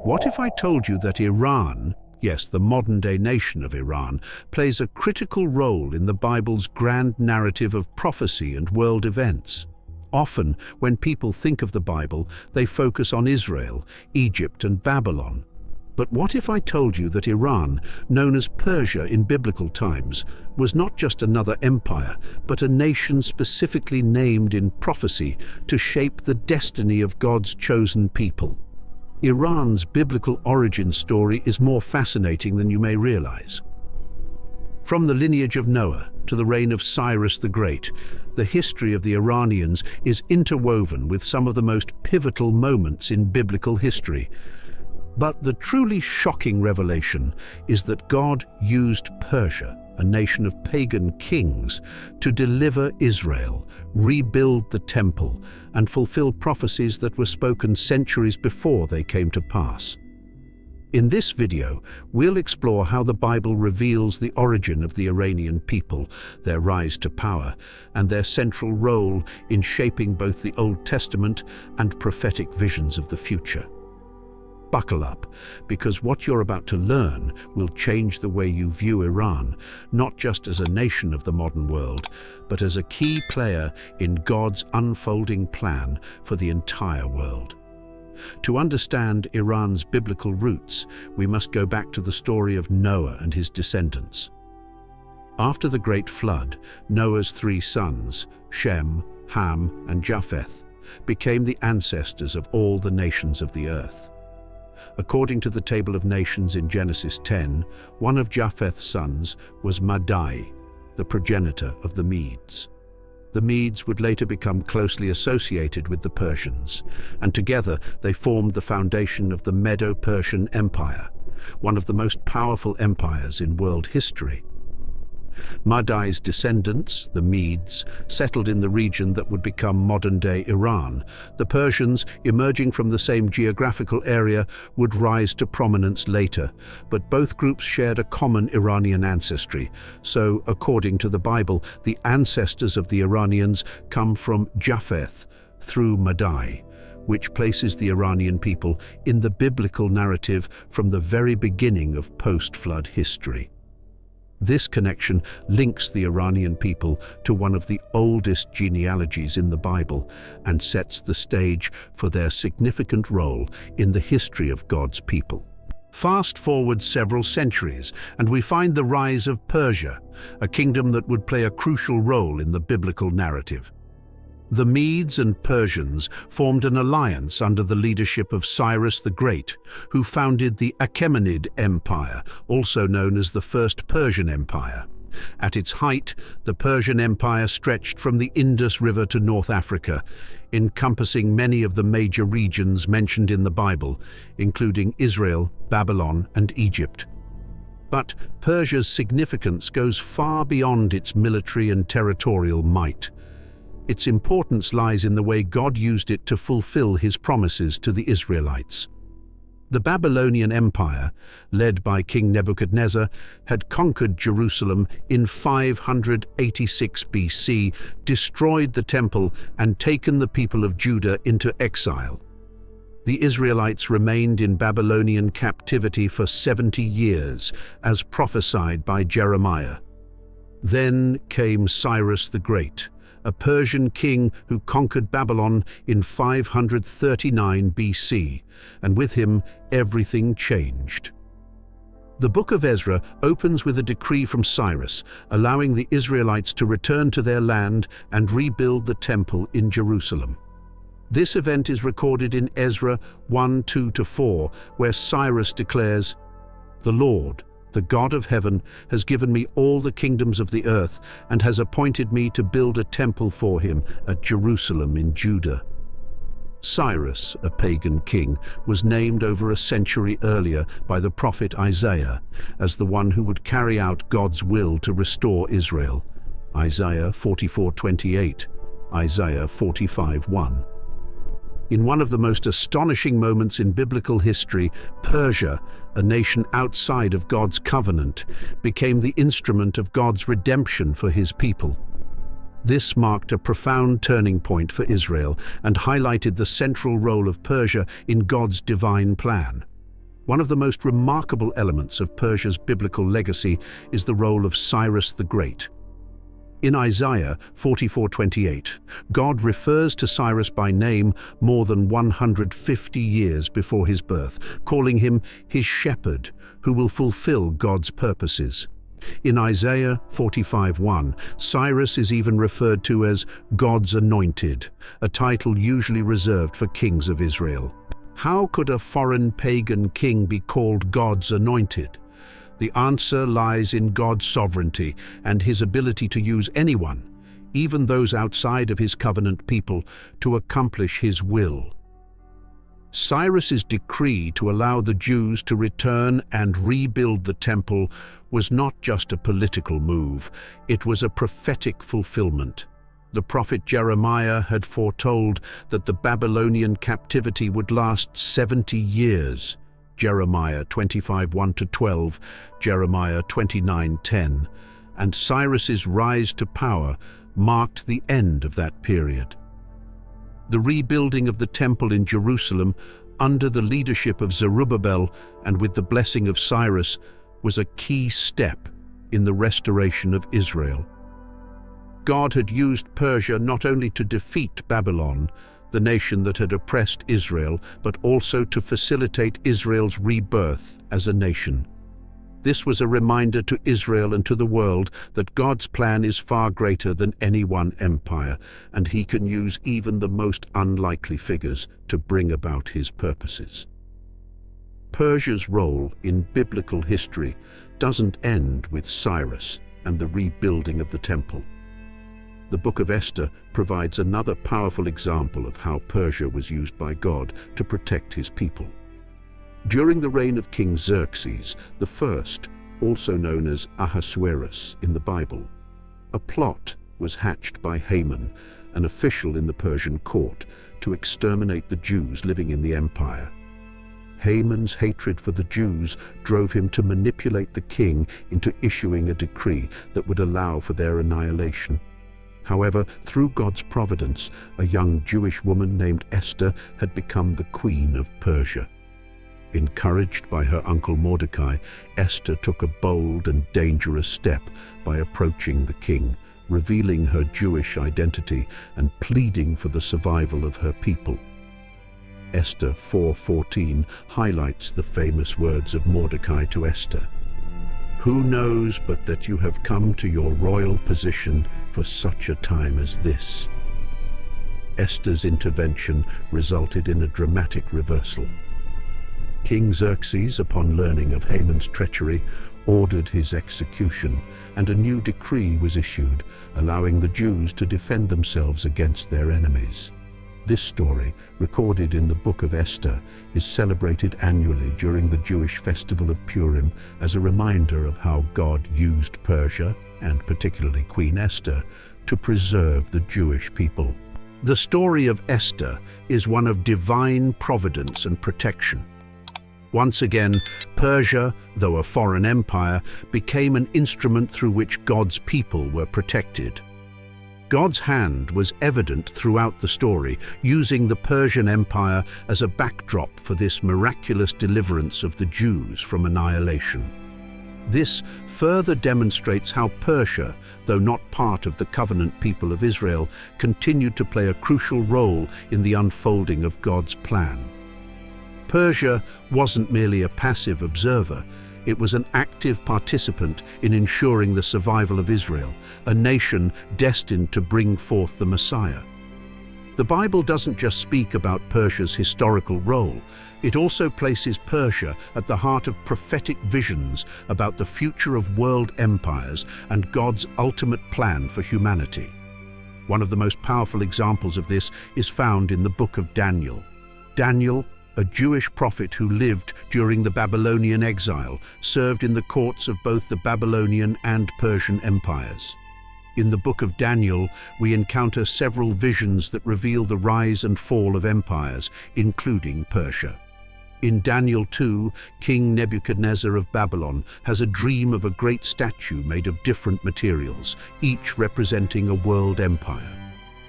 What if I told you that Iran, yes, the modern-day nation of Iran, plays a critical role in the Bible's grand narrative of prophecy and world events? Often, when people think of the Bible, they focus on Israel, Egypt, and Babylon. But what if I told you that Iran, known as Persia in biblical times, was not just another empire, but a nation specifically named in prophecy to shape the destiny of God's chosen people? Iran's biblical origin story is more fascinating than you may realize. From the lineage of Noah to the reign of Cyrus the Great, the history of the Iranians is interwoven with some of the most pivotal moments in biblical history. But the truly shocking revelation is that God used Persia, a nation of pagan kings, to deliver Israel, rebuild the temple, and fulfill prophecies that were spoken centuries before they came to pass. In this video, we'll explore how the Bible reveals the origin of the Iranian people, their rise to power, and their central role in shaping both the Old Testament and prophetic visions of the future. Buckle up, because what you're about to learn will change the way you view Iran, not just as a nation of the modern world, but as a key player in God's unfolding plan for the entire world. To understand Iran's biblical roots, we must go back to the story of Noah and his descendants. After the Great Flood, Noah's three sons, Shem, Ham, and Japheth, became the ancestors of all the nations of the earth. According to the Table of Nations in Genesis 10, one of Japheth's sons was Madai, the progenitor of the Medes. The Medes would later become closely associated with the Persians, and together they formed the foundation of the Medo-Persian Empire, one of the most powerful empires in world history. Madai's descendants, the Medes, settled in the region that would become modern-day Iran. The Persians, emerging from the same geographical area, would rise to prominence later, but both groups shared a common Iranian ancestry. So, according to the Bible, the ancestors of the Iranians come from Japheth through Madai, which places the Iranian people in the biblical narrative from the very beginning of post-flood history. This connection links the Iranian people to one of the oldest genealogies in the Bible and sets the stage for their significant role in the history of God's people. Fast forward several centuries, and we find the rise of Persia, a kingdom that would play a crucial role in the biblical narrative. The Medes and Persians formed an alliance under the leadership of Cyrus the Great, who founded the Achaemenid Empire, also known as the First Persian Empire. At its height, the Persian Empire stretched from the Indus River to North Africa, encompassing many of the major regions mentioned in the Bible, including Israel, Babylon, and Egypt. But Persia's significance goes far beyond its military and territorial might. Its importance lies in the way God used it to fulfill his promises to the Israelites. The Babylonian Empire, led by King Nebuchadnezzar, had conquered Jerusalem in 586 BC, destroyed the temple, and taken the people of Judah into exile. The Israelites remained in Babylonian captivity for 70 years, as prophesied by Jeremiah. Then came Cyrus the Great, a Persian king who conquered Babylon in 539 BC, and with him everything changed. The book of Ezra opens with a decree from Cyrus, allowing the Israelites to return to their land and rebuild the temple in Jerusalem. This event is recorded in Ezra 1:2-4, where Cyrus declares, "The Lord, the God of heaven, has given me all the kingdoms of the earth and has appointed me to build a temple for him at Jerusalem in Judah." Cyrus, a pagan king, was named over a century earlier by the prophet Isaiah as the one who would carry out God's will to restore Israel. Isaiah 44:28, Isaiah 45:1. In one of the most astonishing moments in biblical history, Persia, a nation outside of God's covenant, became the instrument of God's redemption for his people. This marked a profound turning point for Israel and highlighted the central role of Persia in God's divine plan. One of the most remarkable elements of Persia's biblical legacy is the role of Cyrus the Great. In Isaiah 44:28, God refers to Cyrus by name more than 150 years before his birth, calling him his shepherd who will fulfill God's purposes. In Isaiah 45:1, Cyrus is even referred to as God's anointed, a title usually reserved for kings of Israel. How could a foreign pagan king be called God's anointed? The answer lies in God's sovereignty and his ability to use anyone, even those outside of his covenant people, to accomplish his will. Cyrus's decree to allow the Jews to return and rebuild the temple was not just a political move, it was a prophetic fulfillment. The prophet Jeremiah had foretold that the Babylonian captivity would last 70 years. Jeremiah 25:1-12, Jeremiah 29:10, and Cyrus's rise to power marked the end of that period. The rebuilding of the temple in Jerusalem under the leadership of Zerubbabel and with the blessing of Cyrus was a key step in the restoration of Israel. God had used Persia not only to defeat Babylon, the nation that had oppressed Israel, but also to facilitate Israel's rebirth as a nation. This was a reminder to Israel and to the world that God's plan is far greater than any one empire, and he can use even the most unlikely figures to bring about his purposes. Persia's role in biblical history doesn't end with Cyrus and the rebuilding of the temple. The Book of Esther provides another powerful example of how Persia was used by God to protect his people. During the reign of King Xerxes I, also known as Ahasuerus in the Bible, a plot was hatched by Haman, an official in the Persian court, to exterminate the Jews living in the empire. Haman's hatred for the Jews drove him to manipulate the king into issuing a decree that would allow for their annihilation. However, through God's providence, a young Jewish woman named Esther had become the queen of Persia. Encouraged by her uncle Mordecai, Esther took a bold and dangerous step by approaching the king, revealing her Jewish identity and pleading for the survival of her people. Esther 4:14 highlights the famous words of Mordecai to Esther. "Who knows but that you have come to your royal position for such a time as this?" Esther's intervention resulted in a dramatic reversal. King Xerxes, upon learning of Haman's treachery, ordered his execution, and a new decree was issued, allowing the Jews to defend themselves against their enemies. This story, recorded in the Book of Esther, is celebrated annually during the Jewish festival of Purim as a reminder of how God used Persia, and particularly Queen Esther, to preserve the Jewish people. The story of Esther is one of divine providence and protection. Once again, Persia, though a foreign empire, became an instrument through which God's people were protected. God's hand was evident throughout the story, using the Persian Empire as a backdrop for this miraculous deliverance of the Jews from annihilation. This further demonstrates how Persia, though not part of the covenant people of Israel, continued to play a crucial role in the unfolding of God's plan. Persia wasn't merely a passive observer, it was an active participant in ensuring the survival of Israel, a nation destined to bring forth the Messiah. The Bible doesn't just speak about Persia's historical role, it also places Persia at the heart of prophetic visions about the future of world empires and God's ultimate plan for humanity. One of the most powerful examples of this is found in the book of Daniel. Daniel, a Jewish prophet who lived during the Babylonian exile, served in the courts of both the Babylonian and Persian empires. In the book of Daniel, we encounter several visions that reveal the rise and fall of empires, including Persia. In Daniel 2, King Nebuchadnezzar of Babylon has a dream of a great statue made of different materials, each representing a world empire.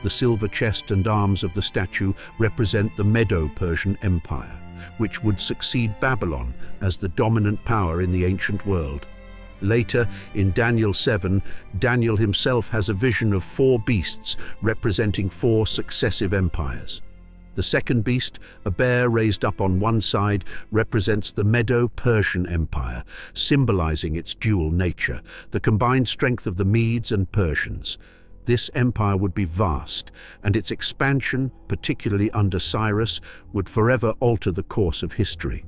The silver chest and arms of the statue represent the Medo-Persian Empire, which would succeed Babylon as the dominant power in the ancient world. Later, in Daniel 7, Daniel himself has a vision of 4 beasts representing 4 successive empires. The second beast, a bear raised up on one side, represents the Medo-Persian Empire, symbolizing its dual nature, the combined strength of the Medes and Persians. This empire would be vast, and its expansion, particularly under Cyrus, would forever alter the course of history.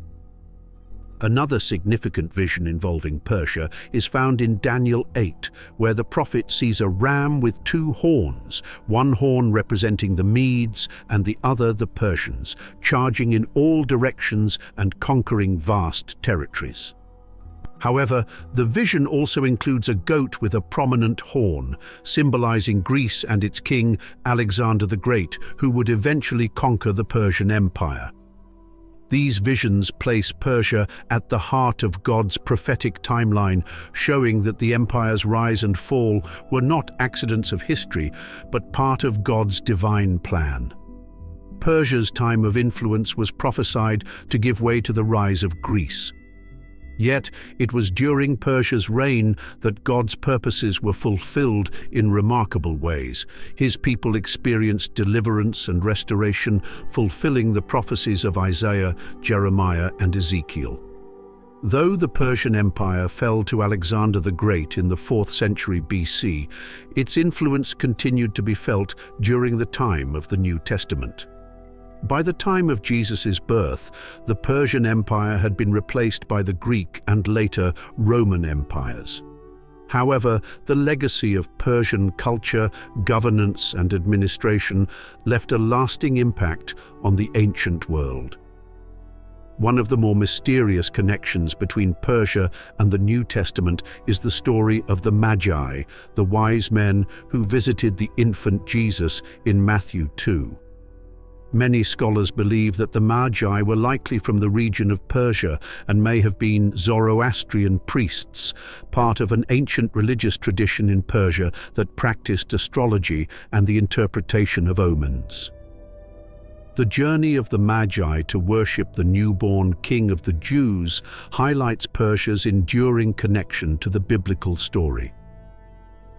Another significant vision involving Persia is found in Daniel 8, where the prophet sees a ram with 2 horns, one horn representing the Medes and the other the Persians, charging in all directions and conquering vast territories. However, the vision also includes a goat with a prominent horn, symbolizing Greece and its king, Alexander the Great, who would eventually conquer the Persian Empire. These visions place Persia at the heart of God's prophetic timeline, showing that the empire's rise and fall were not accidents of history, but part of God's divine plan. Persia's time of influence was prophesied to give way to the rise of Greece. Yet, it was during Persia's reign that God's purposes were fulfilled in remarkable ways. His people experienced deliverance and restoration, fulfilling the prophecies of Isaiah, Jeremiah, and Ezekiel. Though the Persian Empire fell to Alexander the Great in the 4th century BC, its influence continued to be felt during the time of the New Testament. By the time of Jesus' birth, the Persian Empire had been replaced by the Greek and later Roman empires. However, the legacy of Persian culture, governance, and administration left a lasting impact on the ancient world. One of the more mysterious connections between Persia and the New Testament is the story of the Magi, the wise men who visited the infant Jesus in Matthew 2. Many scholars believe that the Magi were likely from the region of Persia and may have been Zoroastrian priests, part of an ancient religious tradition in Persia that practiced astrology and the interpretation of omens. The journey of the Magi to worship the newborn King of the Jews highlights Persia's enduring connection to the biblical story.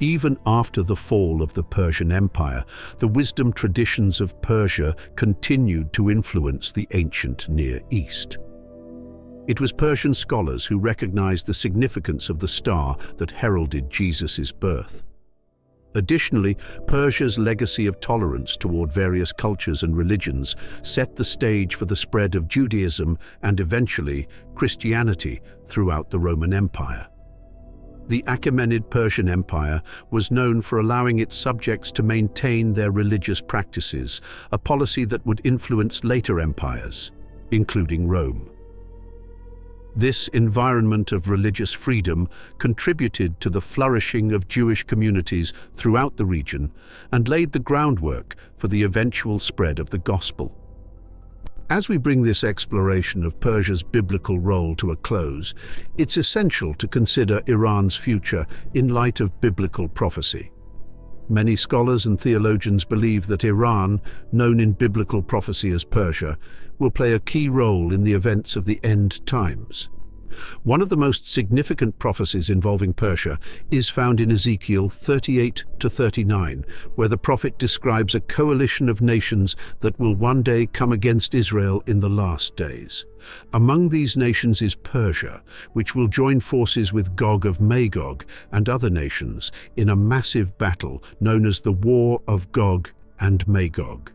Even after the fall of the Persian Empire, the wisdom traditions of Persia continued to influence the ancient Near East. It was Persian scholars who recognized the significance of the star that heralded Jesus' birth. Additionally, Persia's legacy of tolerance toward various cultures and religions set the stage for the spread of Judaism and eventually Christianity throughout the Roman Empire. The Achaemenid Persian Empire was known for allowing its subjects to maintain their religious practices, a policy that would influence later empires, including Rome. This environment of religious freedom contributed to the flourishing of Jewish communities throughout the region and laid the groundwork for the eventual spread of the gospel. As we bring this exploration of Persia's biblical role to a close, it's essential to consider Iran's future in light of biblical prophecy. Many scholars and theologians believe that Iran, known in biblical prophecy as Persia, will play a key role in the events of the end times. One of the most significant prophecies involving Persia is found in Ezekiel 38-39, where the prophet describes a coalition of nations that will one day come against Israel in the last days. Among these nations is Persia, which will join forces with Gog of Magog and other nations in a massive battle known as the War of Gog and Magog.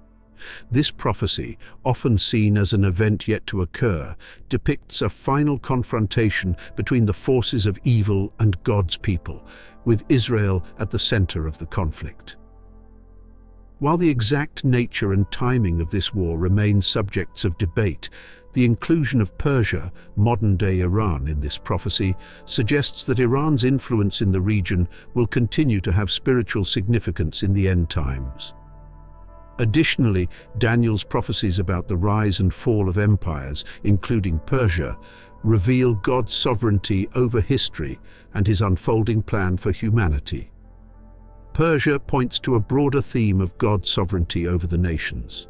This prophecy, often seen as an event yet to occur, depicts a final confrontation between the forces of evil and God's people, with Israel at the center of the conflict. While the exact nature and timing of this war remain subjects of debate, the inclusion of Persia, modern-day Iran, in this prophecy suggests that Iran's influence in the region will continue to have spiritual significance in the end times. Additionally, Daniel's prophecies about the rise and fall of empires, including Persia, reveal God's sovereignty over history and his unfolding plan for humanity. Persia points to a broader theme of God's sovereignty over the nations.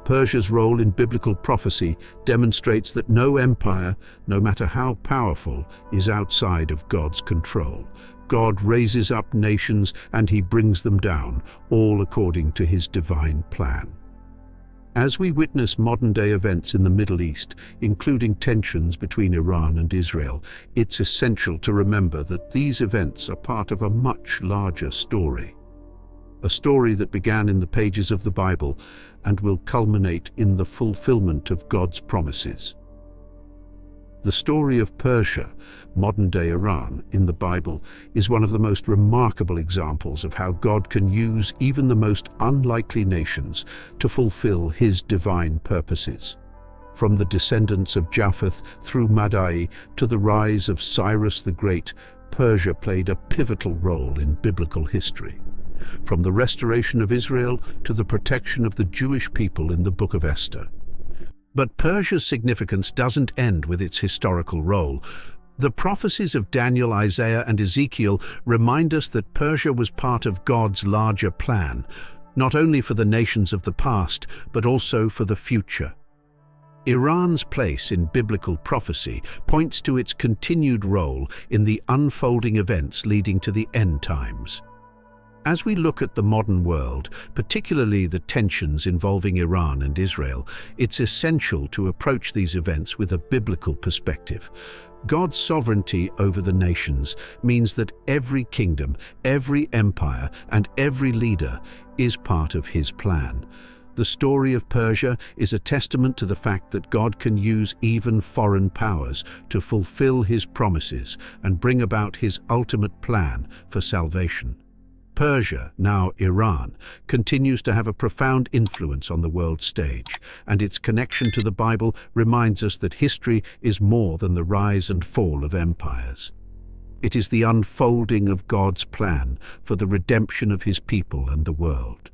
Persia's role in biblical prophecy demonstrates that no empire, no matter how powerful, is outside of God's control. God raises up nations and he brings them down, all according to his divine plan. As we witness modern-day events in the Middle East, including tensions between Iran and Israel, it's essential to remember that these events are part of a much larger story. A story that began in the pages of the Bible and will culminate in the fulfillment of God's promises. The story of Persia, modern-day Iran, in the Bible is one of the most remarkable examples of how God can use even the most unlikely nations to fulfill his divine purposes. From the descendants of Japheth through Madai to the rise of Cyrus the Great, Persia played a pivotal role in biblical history. From the restoration of Israel to the protection of the Jewish people in the Book of Esther. But Persia's significance doesn't end with its historical role. The prophecies of Daniel, Isaiah, and Ezekiel remind us that Persia was part of God's larger plan, not only for the nations of the past, but also for the future. Iran's place in biblical prophecy points to its continued role in the unfolding events leading to the end times. As we look at the modern world, particularly the tensions involving Iran and Israel, it's essential to approach these events with a biblical perspective. God's sovereignty over the nations means that every kingdom, every empire, and every leader is part of his plan. The story of Persia is a testament to the fact that God can use even foreign powers to fulfill his promises and bring about his ultimate plan for salvation. Persia, now Iran, continues to have a profound influence on the world stage, and its connection to the Bible reminds us that history is more than the rise and fall of empires. It is the unfolding of God's plan for the redemption of his people and the world.